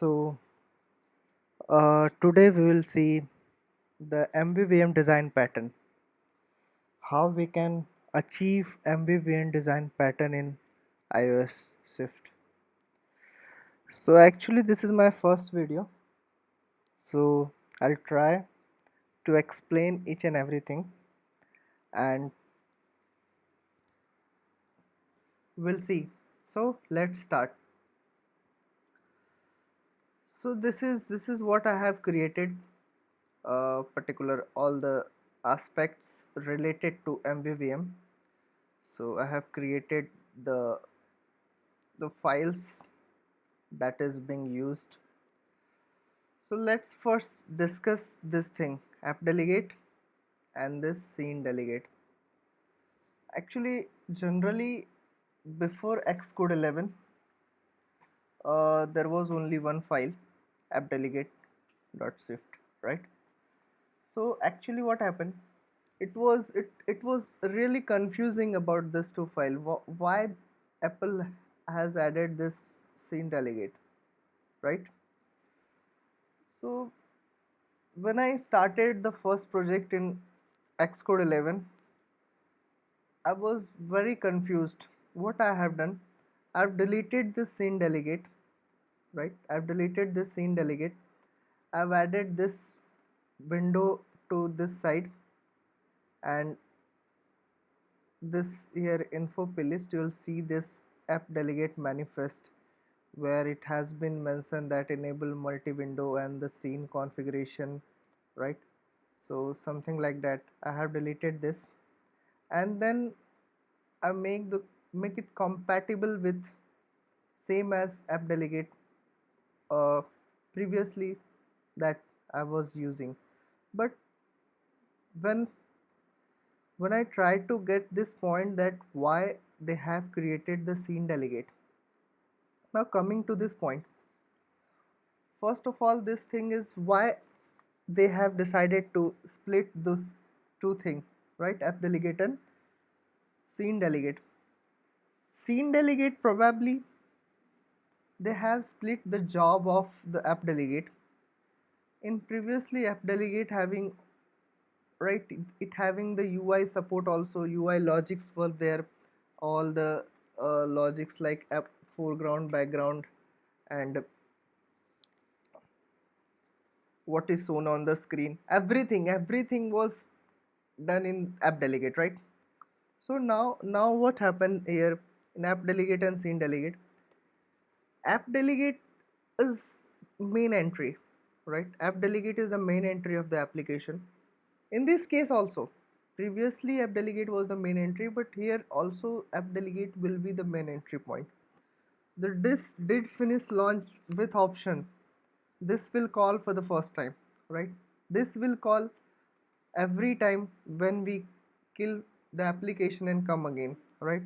Today we will see the MVVM design pattern, how we can achieve MVVM design pattern in iOS Swift. So actually this is my first video, so I'll try to explain each and everything, and we'll see. So let's start. So this is what I have created, particular all the aspects related to MVVM. So I have created the files that is being used. So let's first discuss this thing, app delegate and this scene delegate. Actually, generally before Xcode 11, there was only one file, app delegate.swift, right? So actually what happened, it was really confusing about this two file. Why Apple has added this scene delegate, right? So when I started the first project in Xcode 11, I was very confused. What I have done, I've deleted this scene delegate, right? I've deleted this scene delegate. I've added this window to this side, and this here info plist, you'll see this app delegate manifest where it has been mentioned that enable multi-window and the scene configuration, right? So something like that. I have deleted this, and then I make it compatible with same as app delegate uh, previously that I was using. But when when I try to get this point that why they have created the scene delegate. Now coming to this point, first of all, this thing is why they have decided to split those two things, right? App delegate and scene delegate. Scene delegate, probably they have split the job of the app delegate. In previously app delegate having, right, it having the UI support, also UI logics were there, all the logics like app foreground, background, and what is shown on the screen, everything was done in app delegate, right? So now what happened here in app delegate and scene delegate, app delegate is main entry, right? App delegate is the main entry of the application. In this case also, previously app delegate was the main entry, but here also app delegate will be the main entry point. The this did finish launch with option, this will call for the first time, right? This will call every time when we kill the application and come again, right?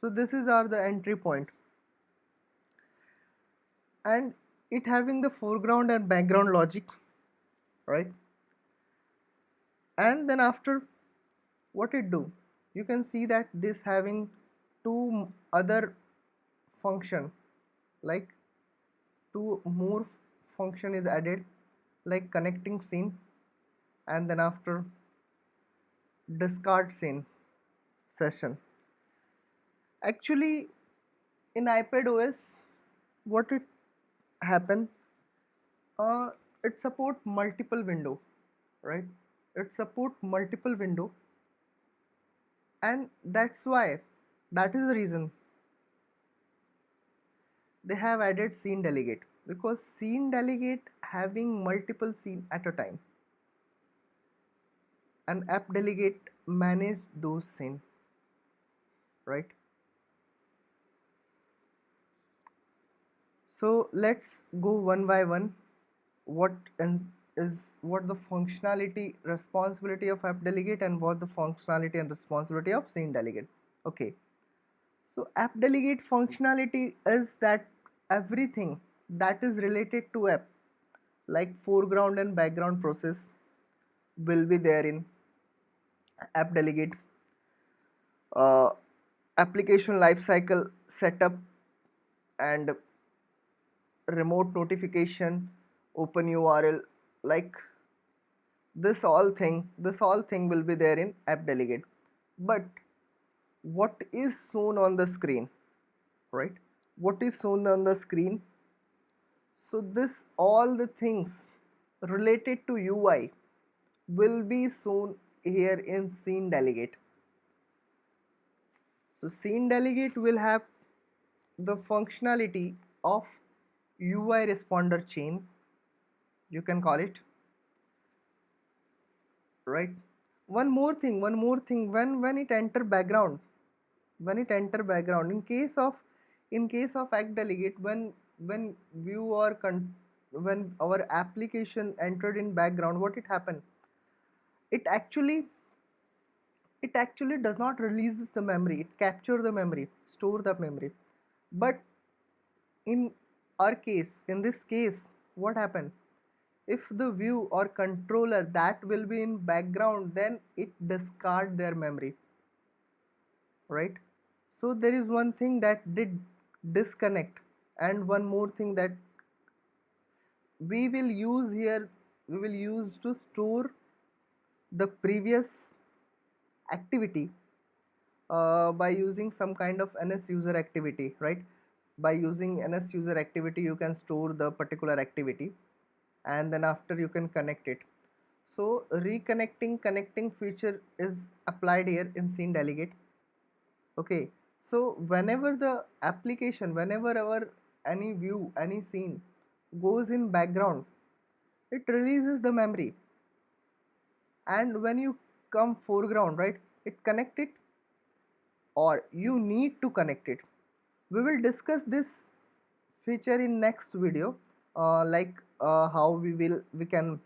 So this is our the entry point, and it having the foreground and background logic, right? And then after, what it do, you can see that this having two other function, like two more function is added, like connecting scene, and then after discard scene session. Actually, in iPad OS, what it happen, uh, it support multiple window, right? It support multiple window, and that's why, that is the reason they have added scene delegate, because scene delegate having multiple scene at a time, and app delegate manage those scene, right? So let's go one by one. What what the functionality responsibility of app delegate, and what the functionality and responsibility of scene delegate. Okay, so app delegate functionality is that everything that is related to app, like foreground and background process, will be there in app delegate. Application lifecycle setup and remote notification, open URL, like this all thing will be there in app delegate. But what is shown on the screen, right? What is shown on the screen? So this all the things related to UI will be shown here in scene delegate. So scene delegate will have the functionality of UI responder chain, you can call it, right? One more thing, when it enter background, in case of act delegate, when view or when our application entered in background, what it happened, it actually does not release the memory, it capture the memory, store the memory. But in our case, in this case, what happened, if the view or controller that will be in background, then it discard their memory, right? So there is one thing that did disconnect, and one more thing that we will use here, we will use to store the previous activity by using some kind of ns user activity, right? By using ns user activity you can store the particular activity, and then after you can connect it. So reconnecting connecting feature is applied here in scene delegate. Okay, so whenever the application, whenever our any view, any scene goes in background, it releases the memory, and when you come foreground, right, it connect it, or you need to connect it. We will discuss this feature in next video, how we can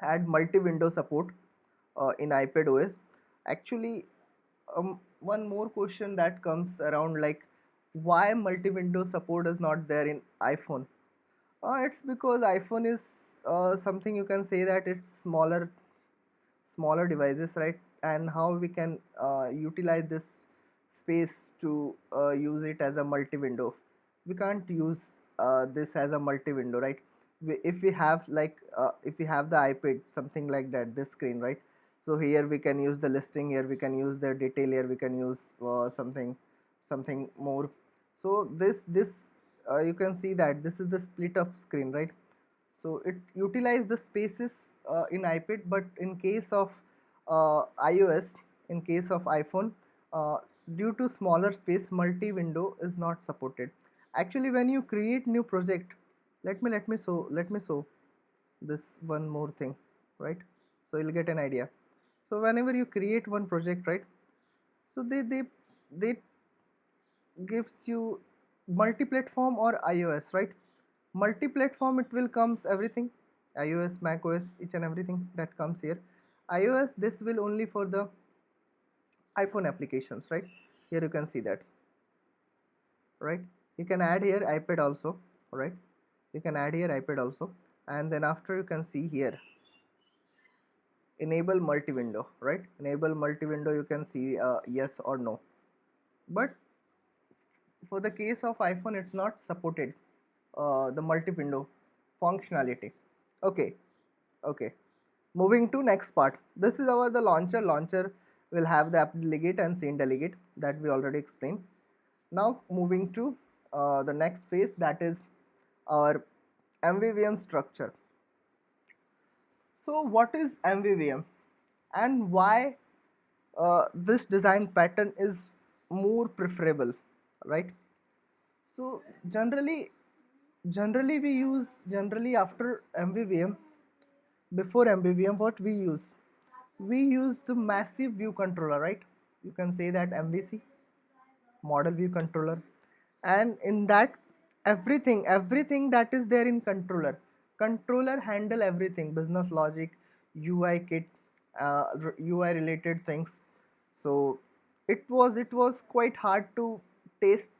add multi-window support in iPad OS. Actually, one more question that comes around, like why multi-window support is not there in iPhone. It's because iPhone is something, you can say that it's smaller devices, right? And how we can utilize this space to use it as a multi-window. We can't use this as a multi-window, right? If we have if we have the iPad, something like that, this screen, right? So here we can use the listing, here we can use the detail, here we can use something more. So this you can see that this is the split of screen, right? So it utilize the spaces in iPad, but in case of iOS, in case of iPhone, uh, due to smaller space, multi-window is not supported. Actually, when you create new project, let me show this one more thing, right? So you'll get an idea. So whenever you create one project, right, so they gives you multi-platform or iOS, right? Multi-platform, it will comes everything, iOS, Mac OS, each and everything that comes here. iOS, this will only for the iPhone applications, right? Here you can see that, right? You can add here iPad also, right? You can add here iPad also, and then after you can see here enable multi-window, right? Enable multi-window, you can see yes or no. But for the case of iPhone, it's not supported the multi-window functionality. Okay, okay. Moving to next part. This is our the launcher. Launcher will have the app delegate and scene delegate that we already explained. Now moving to the next phase, that is our MVVM structure. So what is MVVM and why this design pattern is more preferable, right? So generally we use, generally after MVVM, before MVVM, what we use? We use the massive view controller, right? You can say that MVC, model view controller, and in that everything that is there in controller handle everything, business logic, UI kit, UI related things. So it was quite hard to test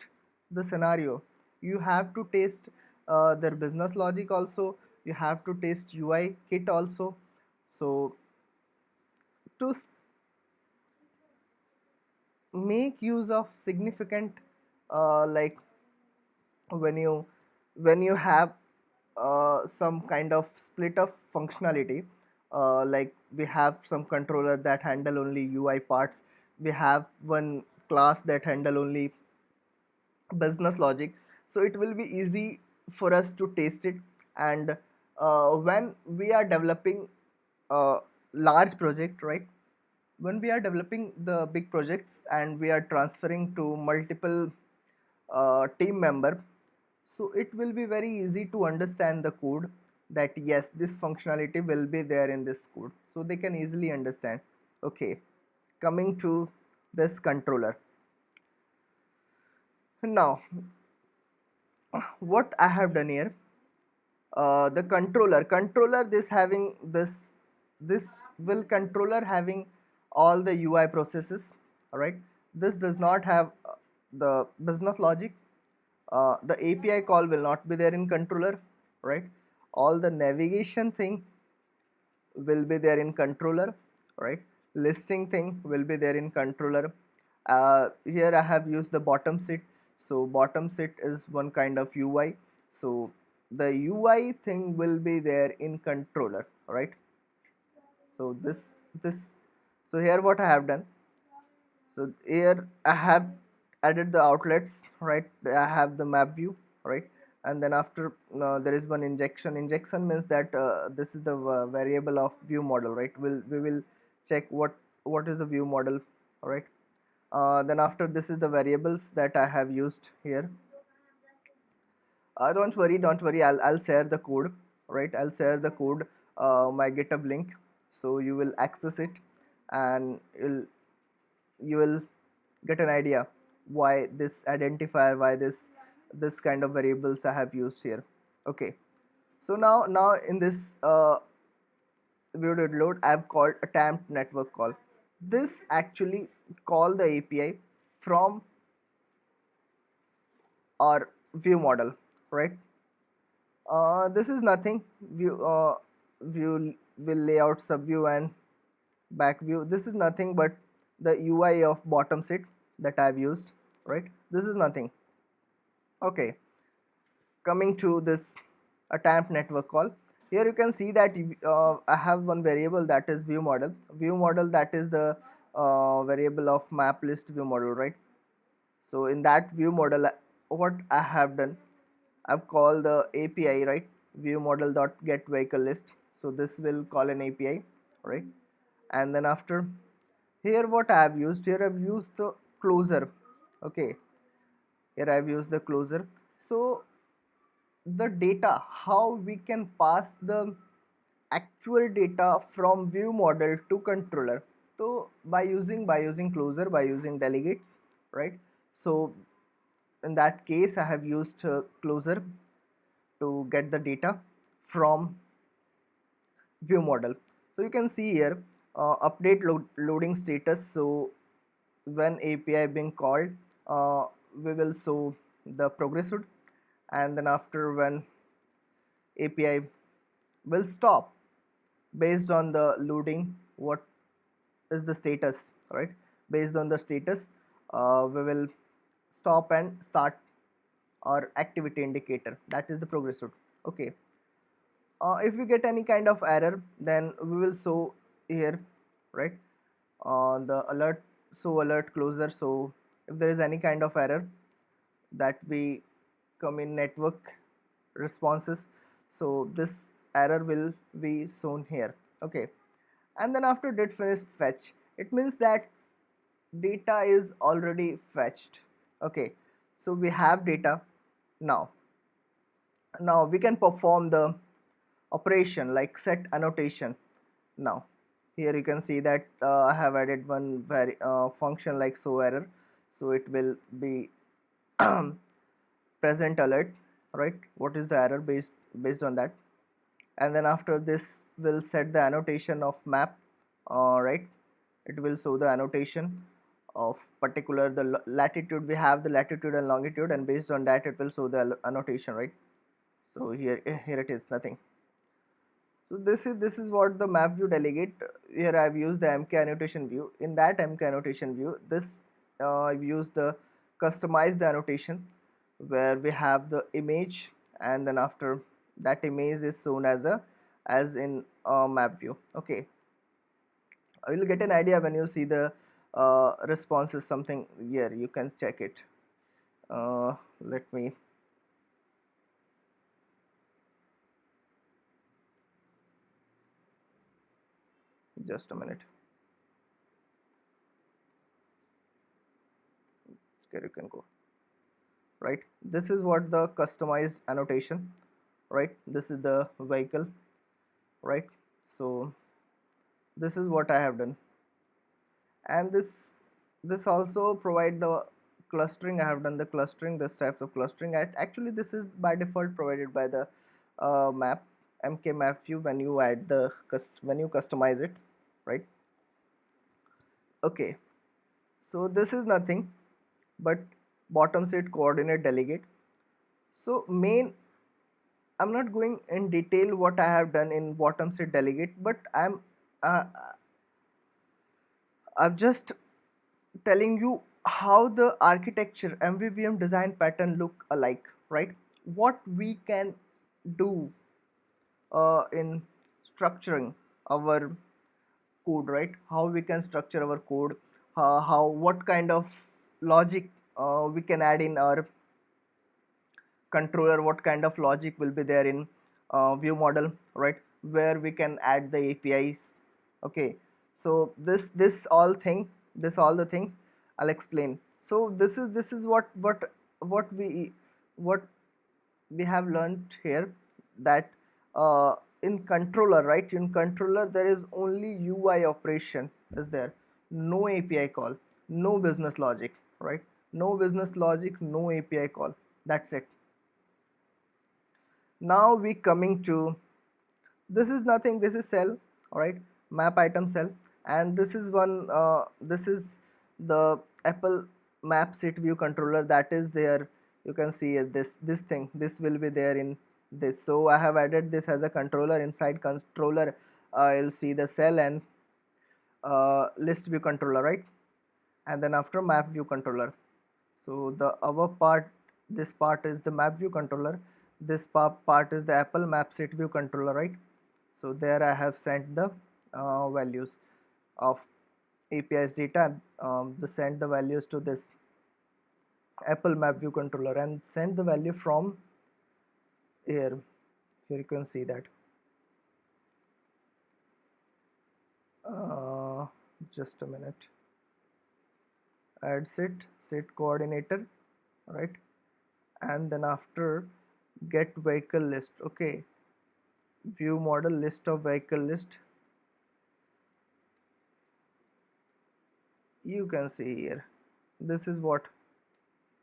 the scenario. You have to test their business logic also, you have to test UI kit also. So to make use of significant, like when you when you have some kind of split of functionality, like we have some controller that handle only UI parts, we have one class that handle only business logic, so it will be easy for us to taste it. And when we are developing a large project, right, when we are developing the big projects and we are transferring to multiple team member, so it will be very easy to understand the code, that yes, this functionality will be there in this code, so they can easily understand. Okay, coming to this controller. Now what I have done here, the controller this having this will controller having all the UI processes, all right. This does not have the business logic. The API call will not be there in controller, right. All the navigation thing will be there in controller, right. Listing thing will be there in controller. Here I have used the bottom sit, so bottom sit is one kind of UI, so the UI thing will be there in controller, right. So this so here what I have done, so here I have added the outlets, right. I have the map view, right. And then after there is one injection means that this is the variable of view model, right. We will check what is the view model, all right. Then after this is the variables that I have used here. Don't worry, I'll share the code, right. I'll share the code, my GitHub link, so you will access it, and you will get an idea why this identifier, why this kind of variables I have used here. Okay, so now in this view load I've called a tamped network call. This actually call the API from our view model, right. This is nothing. View will layout subview and back view. This is nothing but the UI of bottom sit that I've used, right. This is nothing. Okay, coming to this attempt network call. Here you can see that I have one variable that is view model that is the variable of map list view model, right. So in that view model, what I have done, I've called the API, right, view model dot get vehicle list. So this will call an API, right. And then after, here what I have used, here I've used the closer. Okay, here I've used the closer. So the data, how we can pass the actual data from view model to controller, so by using closer, by using delegates, right. So in that case I have used closer to get the data from view model. So you can see here, update loading status. So when API being called, we will show the progressed, and then after when API will stop, based on the loading, what is the status, right. Based on the status, we will stop and start our activity indicator, that is the progressed. Okay, if we get any kind of error, then we will show here, right, the alert, show alert closer. So if there is any kind of error that we come in network responses, so this error will be shown here. Okay, and then after did finish fetch, it means that data is already fetched. Okay, so we have data. Now we can perform the operation like set annotation. Now here you can see that I have added one function like show error, so it will be present alert, right, what is the error, based on that. And then after this will set the annotation of map, right, it will show the annotation of particular the latitude, we have the latitude and longitude, and based on that it will show the annotation, right. So here it is, nothing. So this is what the map view delegate. Here I've used the MK annotation view. In that MK annotation view, this I've used the customized annotation, where we have the image and then after that image is shown as a as in map view. Okay, you will get an idea when you see the response is something here. You can check it. Let me just a minute. Okay, you can go. Right, this is what the customized annotation, right? This is the vehicle, right? So this is what I have done, and this also provide the clustering. I have done the clustering, this type of clustering. Actually this is by default provided by the map mk map view when you add the when you customize it, right? Okay, so this is nothing but bottom set coordinate delegate. So main, I'm not going in detail what I have done in bottom set delegate, but uh, I'm just telling you how the architecture MVVM design pattern look alike, right? What we can do in structuring our code, right? How we can structure our code, how what kind of logic we can add in our controller, what kind of logic will be there in view model, right? Where we can add the APIs. Okay, so this all the things I'll explain. So this is what we what we have learned here, that in controller, right? In controller there is only UI operation is there, no API call, no business logic, right? No business logic, no API call, that's it. Now we coming to, this is nothing, this is cell, all right? Map item cell, and this is one this is the Apple map set view controller that is there. You can see this thing, this will be there in this. So I have added this as a controller. Inside controller you'll see the cell and list view controller, right? And then after map view controller, so the our part, this part is the map view controller, this part is the Apple map set view controller, right? So there I have sent the values of API's data, the send the values to this Apple map view controller and send the value from here. Here you can see that uh, just a minute. Add set coordinator, right? And then after get vehicle list. Okay, view model list of vehicle list, you can see here, this is what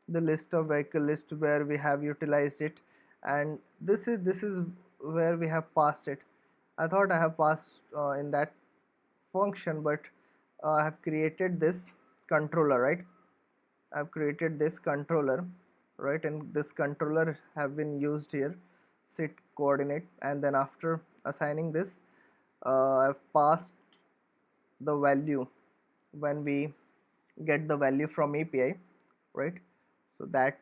the list of vehicle list where we have utilized it, and this is where we have passed it. I thought I have passed in that function, but I have created this controller, right? I've created this controller, right? And this controller have been used here, set coordinate, and then after assigning this I've passed the value when we get the value from API, right? So that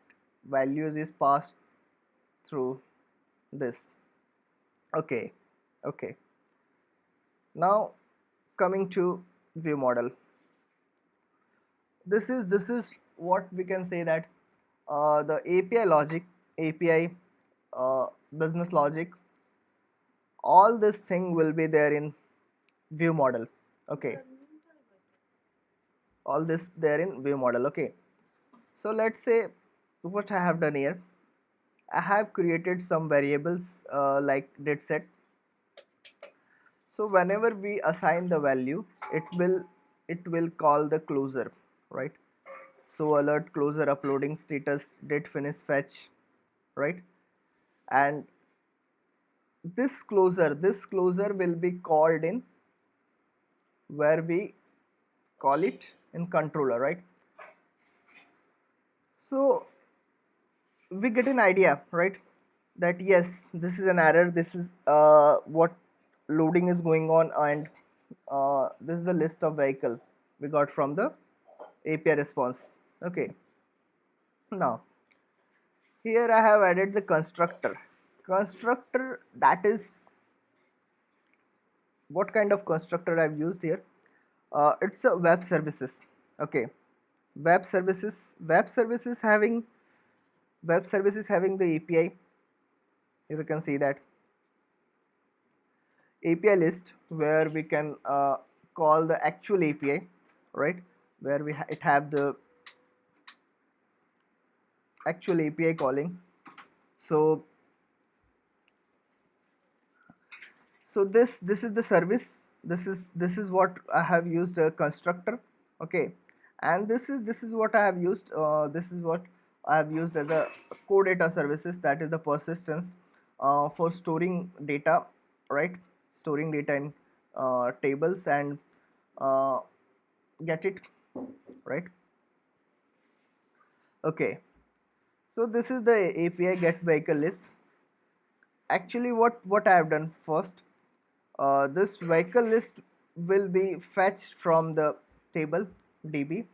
values is passed through this. Okay, okay. Now coming to view model, this is what we can say that the API logic, API business logic, all this thing will be there in view model. Okay, all this there in view model. Okay, so let's say what I have done here, I have created some variables like date set. So whenever we assign the value, it will call the closer, right? So alert closer uploading status date finish fetch, right? And this closer will be called in where we call it in controller, right? So we get an idea, right? That yes, this is an error, this is what loading is going on, and this is the list of vehicle we got from the API response. Okay, now Here I have added the constructor. Constructor, that is what kind of constructor I've used here. It's a web services. Okay, web services having the API. Here you can see that API list where we can call the actual API, right? Where it have the actual API calling. So this is the service. This is what I have used a constructor. Okay, and this is what I have used. This is what I have used as a core data services, that is the persistence for storing data, right? Storing data in tables and uh, get it right. Okay, so this is the API get vehicle list. Actually, what I have done first, this vehicle list will be fetched from the table DB,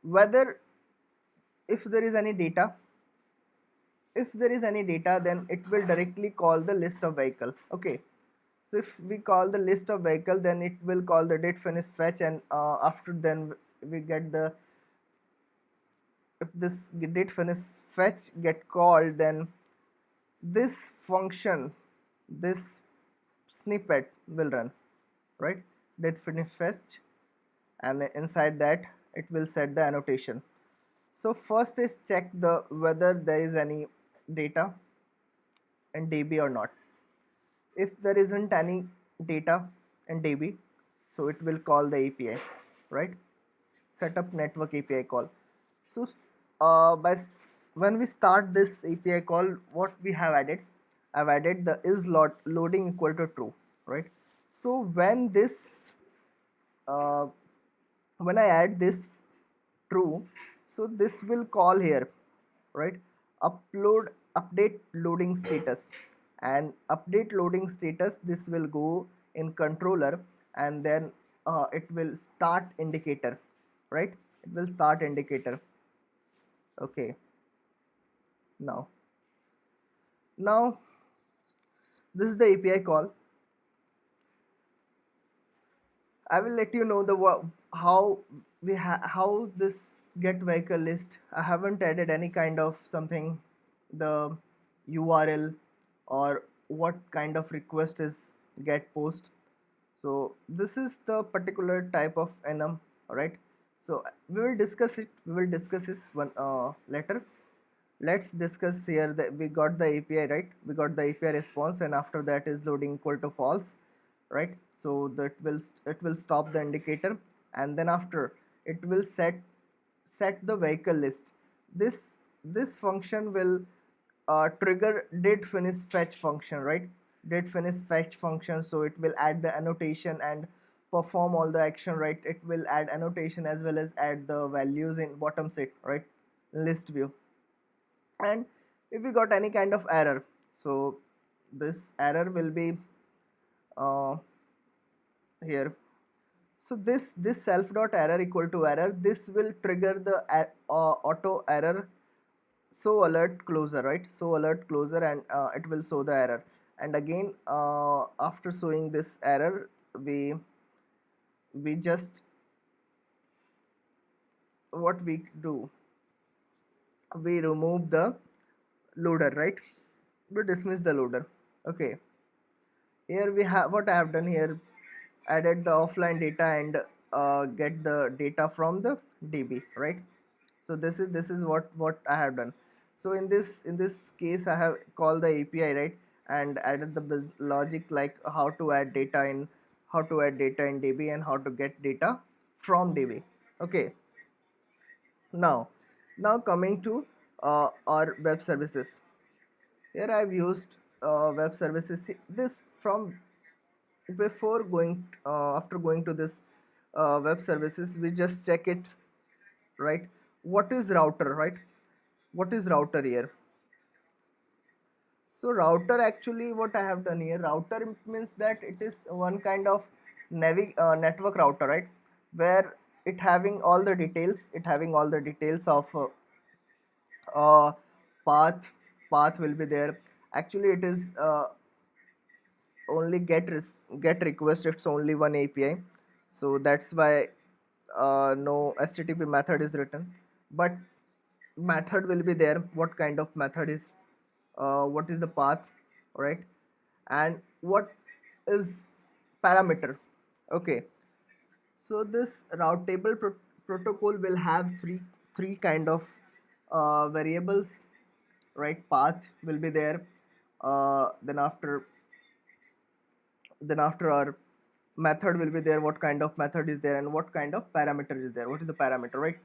whether if there is any data. If there is any data, then it will directly call the list of vehicle. Okay, so if we call the list of vehicle, then it will call the date finish fetch, and after then we get the, if this date finish fetch get called, then this function, this snippet will run, right? Date finish fetch, and inside that it will set the annotation. So first is check the whether there is any data in DB or not. If there isn't any data in DB, so it will call the API, right? Set up network API call. So when we start this API call, what we have added, I've added the is loading equal to true, right? So uh, when I add this true, so this will call here, right? Update loading status, and update loading status, this will go in controller, and then it will start indicator, right? It will start indicator. Okay, now now this is the API call. I will let you know the how how this get vehicle list. I haven't added any kind of something, the URL or what kind of request is get post. So this is the particular type of enum, alright. So we will discuss it. We will discuss this one later. Let's discuss here that we got the API, right? We got the API response, and after that is loading equal to false, right? So that will, it will stop the indicator, and then after it will set the vehicle list. This function will trigger did finish fetch function, right? Did finish fetch function, so it will add the annotation and perform all the action, right? It will add annotation as well as add the values in bottom set, right? List view. And if we got any kind of error, so this error will be uh, here. So this self dot error equal to error, this will trigger the auto error show alert closer, right? So alert closer, and it will show the error. And again, after showing this error, we just, what we do, we remove the loader, right? We dismiss the loader. Okay, here we have what I have done here, added the offline data and get the data from the DB, right? So this is what I have done. So in this case, I have called the API, right, and added the logic like how to add data in DB and how to get data from DB. Okay, now coming to our web services. Here I've used web services. See, this from before going after going to this web services, we just check it, right? What is router, right? What is router here? So router, actually what I have done here, router means that it is one kind of network router, right? Where it having all the details, of path, path will be there. Actually it is only get request, it's only one API, so that's why no HTTP method is written. But method will be there. What kind of method is, what is the path, right? And what is parameter? Okay, so this route table protocol will have three kind of variables, right? Path will be there, then after our method will be there, what kind of method is there, and what kind of parameter is there, what is the parameter, right?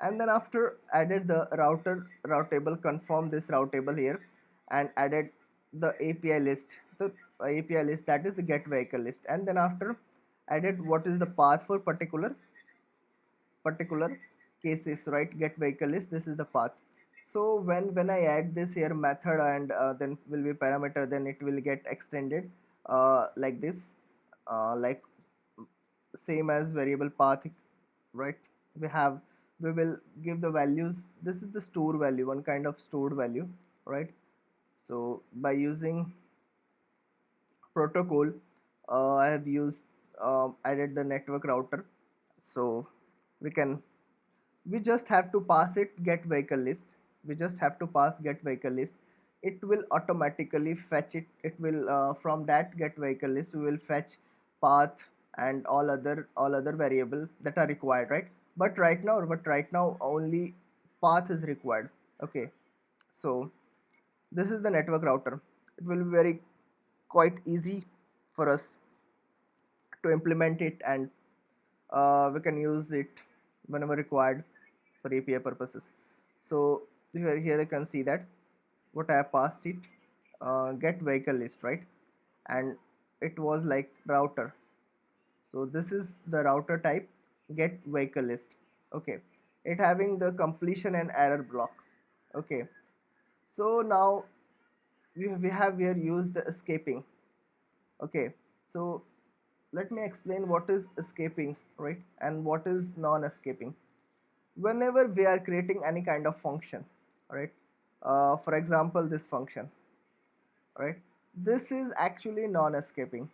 And then after added the route table, confirm this route table here, and added the API list, the API list, that is the get vehicle list. And then after added what is the path for particular cases, right? Get vehicle list, this is the path. So when I add this here method, and then will be parameter, then it will get extended like this, like same as variable path, right? we have we will give the values. This is the store value, one kind of stored value, right? So by using protocol, I have used added the network router. So we can we just have to pass it get vehicle list. We just have to pass get vehicle list. It will automatically fetch it. It will from that get vehicle list we will fetch path and all other variable that are required, right? But right now only path is required. Okay, so this is the network router. It will be very quite easy for us to implement it, and we can use it whenever required for API purposes. So here you can see that what I have passed it, get vehicle list, right? And it was like router. So this is the router type, get vehicle list. Okay, it having the completion and error block. Okay, so now we have here used the escaping. Okay, so let me explain what is escaping, right, and what is non-escaping. Whenever we are creating any kind of function, right, for example this function, right, this is actually non-escaping,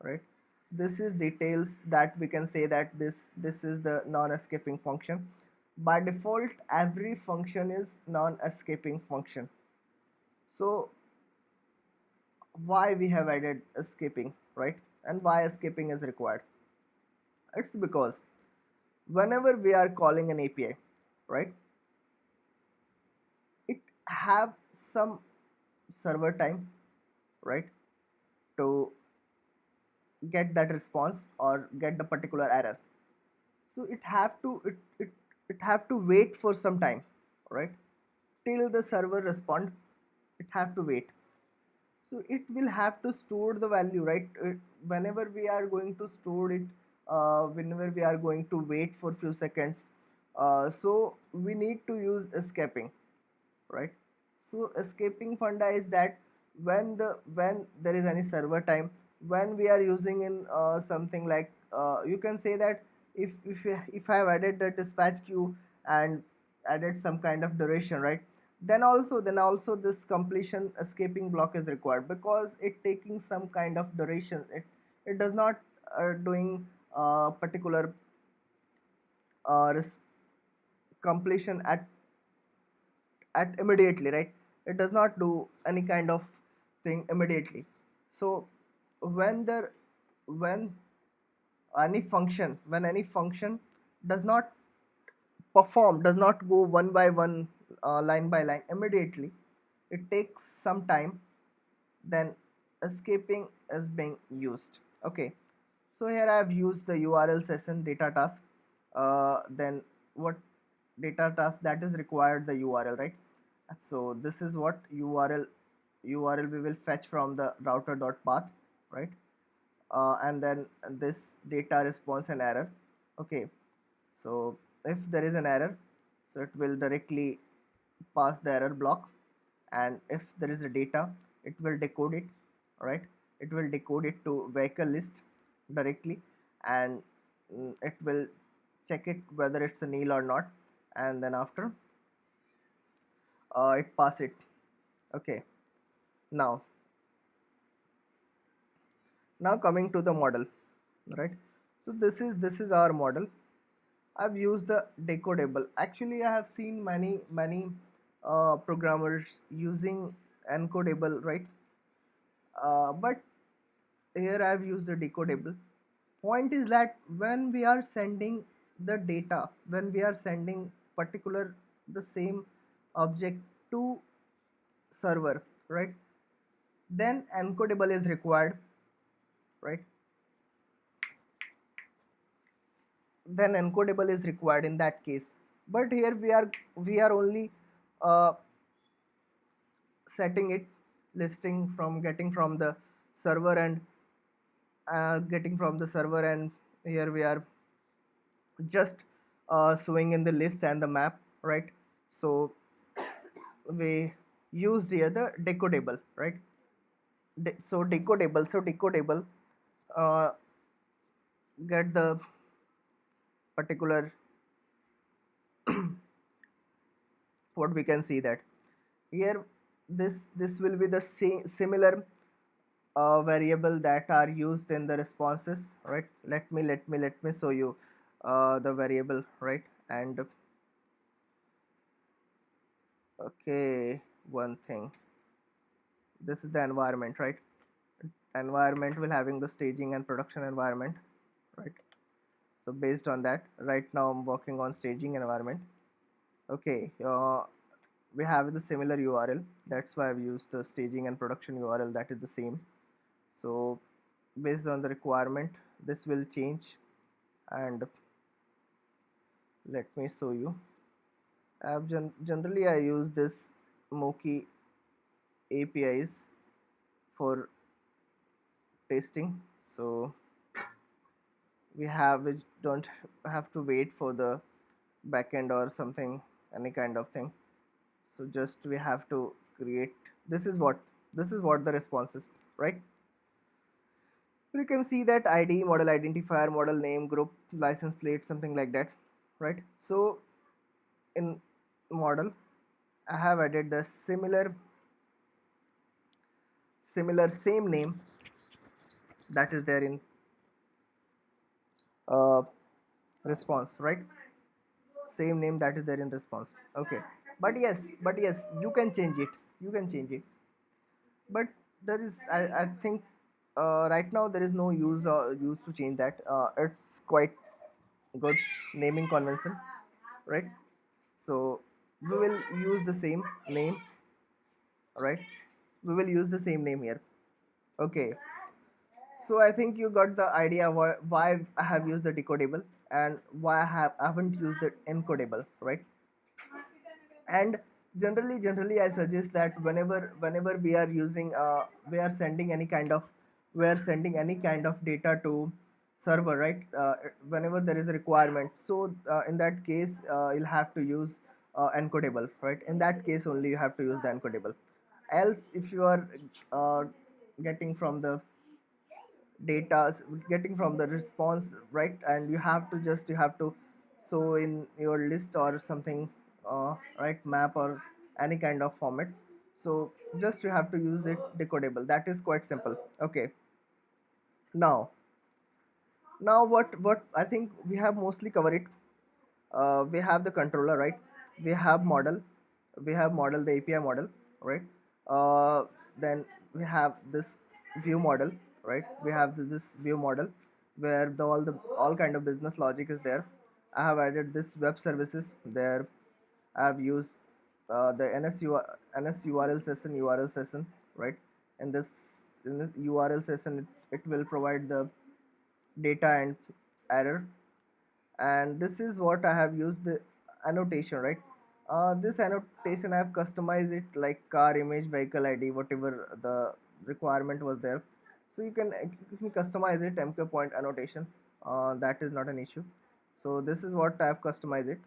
right? This is details that we can say that this is the non-escaping function. By default every function is non-escaping function. So why we have added escaping, right? And why escaping is required? It's because whenever we are calling an API, right, it have some server time, right, to get that response or get the particular error. So it have to wait for some time, right, till the server respond. It have to wait. So it will have to store the value, right? Whenever we are going to store it, whenever we are going to wait for few seconds, so we need to use escaping, right? So escaping funda is that when there is any server time, when we are using in something like, you can say that if I have added the dispatch queue and added some kind of duration, right, then also this completion escaping block is required, because it taking some kind of duration. It does not doing particular uh, res- completion at immediately, right? It does not do any kind of thing immediately. So when there when any function does not perform, does not go one by one, line by line immediately, it takes some time, then escaping is being used. Okay, so here I have used the URL session data task. Then what data task that is required, the URL, right? So this is what URL we will fetch from the router.path, right? And then this data response and error. Okay, so if there is an error, so it will directly pass the error block. And if there is a data, it will decode it, right? It will decode it to vehicle list directly. And it will check it whether it's a nil or not, and then after it pass it. Okay, now coming to the model, right? So this is our model. I've used the decodable. Actually, I have seen many programmers using encodable, right? But here I've used the decodable. Point is that when we are sending the data, when we are sending particular the same object to server, right? Then encodable is required, right? Then encodable is required in that case. But here we are only uh, setting it, listing from getting from the server, and getting from the server, and here we are just showing in the list and the map, right? So we used here the decodable, right? So decodable uh, get the particular, what we can see that here, this will be the same similar variable that are used in the responses, right? Let me show you the variable, right? And okay, one thing, this is the environment, right? Environment will having the staging and production environment, right? So based on that, right now I'm working on staging environment. Okay, we have the similar URL, that's why I've used the staging and production URL, that is the same. So based on the requirement, this will change. And let me show you. Generally I use this Moki APIs for testing, so we don't have to wait for the backend or something, any kind of thing. So just we have to create, this is what the response is, right? You can see that ID, model identifier, model name, group, license plate, something like that, right? So in model I have added the similar same name that is there in uh, response, right? Same name that is there in response. Okay, but yes, you can change it, you can change it. But there is, I think right now there is no use to change that. It's quite good naming convention, right? So we will use the same name, right? We will use the same name here. Okay, so I think you got the idea why I have used the decodable and why I haven't used the encodable, right? And generally I suggest that whenever we are using we are sending any kind of, data to server, right? Whenever there is a requirement, so in that case you'll have to use encodable, right? In that case only you have to use the encodable. Else if you are uh, getting from the data, getting from the response, right? And you have to show in your list or something, right, map or any kind of format. So just you have to use it decodable, that is quite simple. Okay, now what I think we have mostly covered it. We have the controller, right? We have model, the API model, right? Then we have this view model, right? We have this view model where all kind of business logic is there. I have added this web services there. I have used the NS URL session, right? And in this URL session, it will provide the data and error. And this is what I have used the annotation, right? This annotation I have customized it like car image, vehicle ID, whatever the requirement was there. So you can customize it, MQ point annotation. That is not an issue. So this is what I have customized it.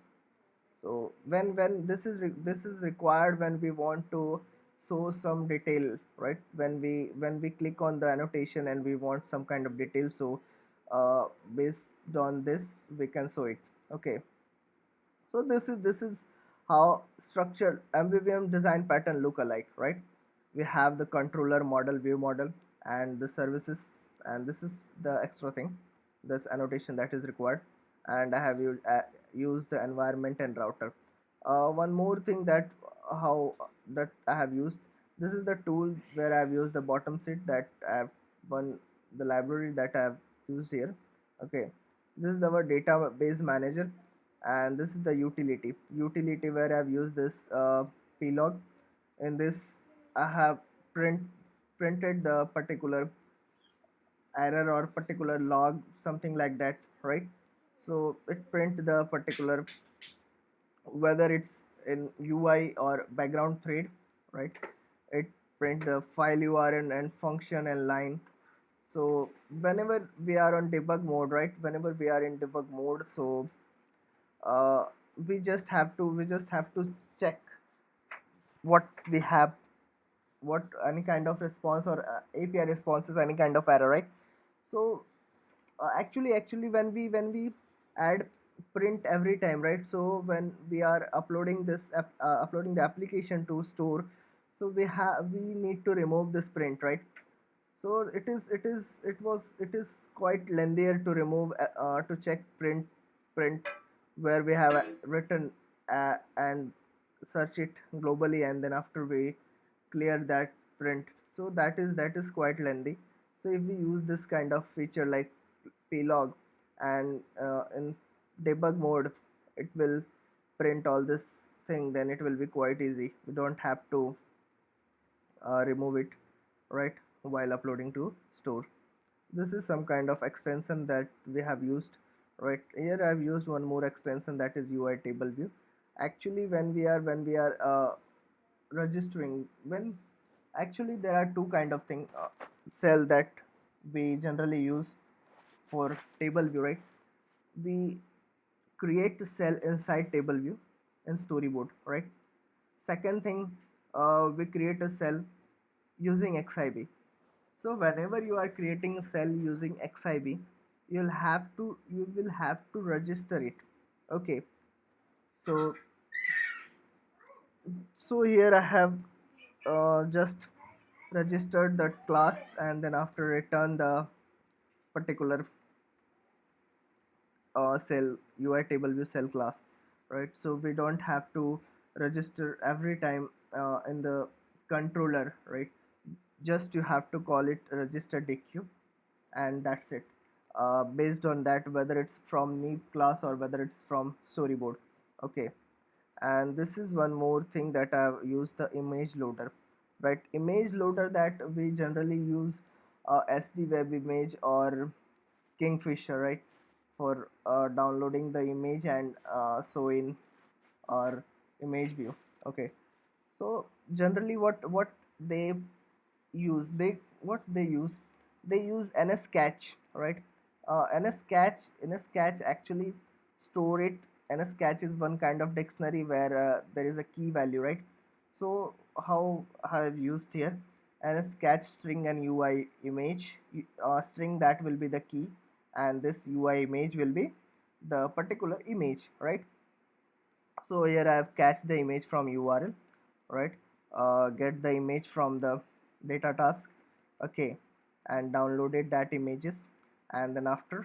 So when this is required when we want to show some detail, right? When we click on the annotation and we want some kind of detail, so based on this we can show it. Okay, so this is how structured MVVM design pattern look alike, right? we have the controller model, view model, and the services, and this is the extra thing, this annotation that is required. And I have used the environment and router. One more thing that how that I have used, this is the tool where I have used the bottom set that I have one, the library that I have used here. Okay, this is our database manager, and this is the utility where I have used this plog. In this I have printed the particular error or particular log, something like that, right? So it print the particular, whether it's in UI or background thread, right? It print the file URL and function and line. So whenever we are on debug mode, right, whenever we are in debug mode, so uh, we just have to check what we have, what any kind of response or API response is any kind of error, right? So actually when we add print every time, right? So when we are uploading the application to store, so we need to remove this print, right? So it is quite lengthier to remove to check print where we have written and search it globally, and then after we clear that print. So that is quite lengthy. So if we use this kind of feature like plog, and in debug mode it will print all this thing, then it will be quite easy. We don't have to remove it, right, while uploading to store. This is some kind of extension that we have used. Right here I've used one more extension, that is UI table view. Actually when we are registering, when actually there are two kind of thing, cell that we generally use for table view, right? We create the cell inside table view in storyboard, right? Second thing, we create a cell using xib. So whenever you are creating a cell using xib, you will have to register it. Okay, so here I have just registered the class, and then after return the particular cell UI table view cell class, right? So we don't have to register every time in the controller, right? Just you have to call it register dq, and that's it. Based on that, whether it's from Neve class or whether it's from storyboard. Okay, and this is one more thing that I've used, the image loader, right? Image loader that we generally use SD web image or Kingfisher, right, for downloading the image and so in our image view. Okay, so generally what they use, they use NSCatch, right? NSCatch actually store it. NSCatch is one kind of dictionary where there is a key value, right? So how I've used here, NSCatch string and UI image, string that will be the key, and this UI image will be the particular image, right? So here I have catched the image from URL, right? Get the image from the data task, okay, and downloaded that images, and then after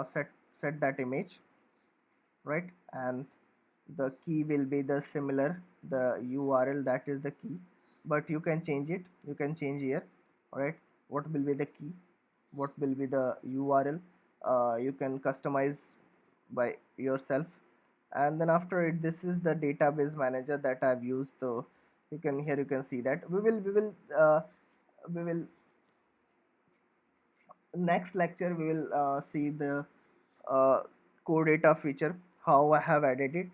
set that image, right? And the key will be the similar, the URL that is the key, but you can change it, you can change here, right? What will be the key, what will be the URL, you can customize by yourself. And then after it, this is the database manager that I've used. So you can, here you can see that we will next lecture we will see the uh, core data feature, how I have added it.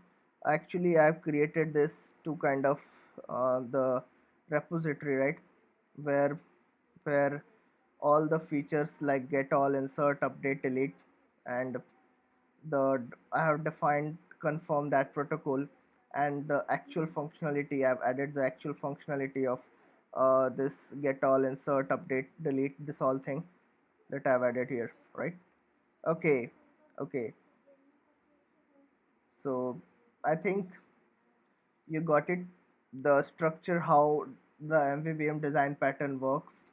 Actually I have created this two kind of the repository, right, where where all the features like get all, insert, update, delete, and the I have defined confirm that protocol, and the actual functionality I've added the actual functionality of this get all, insert, update, delete, this all thing that I've added here, right? Okay, okay. So I think you got it, the structure, how the MVVM design pattern works.